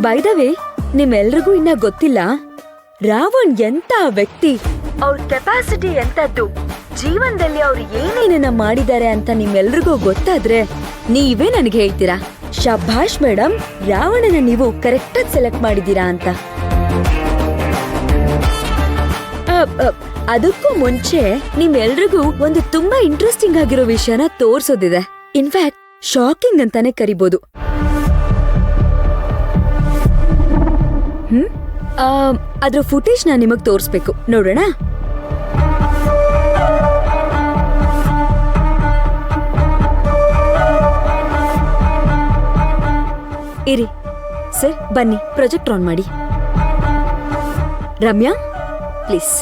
By the way, ನಿಮ್ಮೆಲ್ರಿಗೂ ಇನ್ನ ಗೊತ್ತಿಲ್ಲ ರಾವಣ್ ಎಂತ ವ್ಯಕ್ತಿ, ಅವ್ರ ಕೆಪಾಸಿಟಿ ಎಂತದ್ದು, ಜೀವನದಲ್ಲಿ ಅವ್ರು ಏನೇನನ್ನ ಮಾಡಿದ್ದಾರೆ ಅಂತ ನಿಮ್ಮೆಲ್ರಿಗೂ ಗೊತ್ತಾದ್ರೆ ನೀವೇ ನನಗೆ ಹೇಳ್ತೀರಾ, ಶಭಾಷ್ ಮೇಡಮ್, ರಾವಣನ ನೀವು ಕರೆಕ್ಟಾಗಿ ಸೆಲೆಕ್ಟ್ ಮಾಡಿದೀರಾ ಅಂತ. ಅದಕ್ಕೂ ಮುಂಚೆ ನಿಮ್ಮೆಲ್ರಿಗೂ ಒಂದು ತುಂಬಾ ಇಂಟ್ರೆಸ್ಟಿಂಗ್ ಆಗಿರೋ ವಿಷಯನ ತೋರ್ಸೋದಿದೆ. ಇನ್ಫ್ಯಾಕ್ಟ್ ಶಾಕಿಂಗ್ ಅಂತಾನೆ ಕರಿಬಹುದು. ಅದ್ರ ಫುಟೇಜ್ ನಾನು ನಿಮಗ್ ತೋರಿಸ್ಬೇಕು, ನೋಡೋಣ. ಇರಿ ಸರ್, ಬನ್ನಿ ಪ್ರೊಜೆಕ್ಟ್ ಆನ್ ಮಾಡಿ. ರಮ್ಯಾ ಪ್ಲೀಸ್.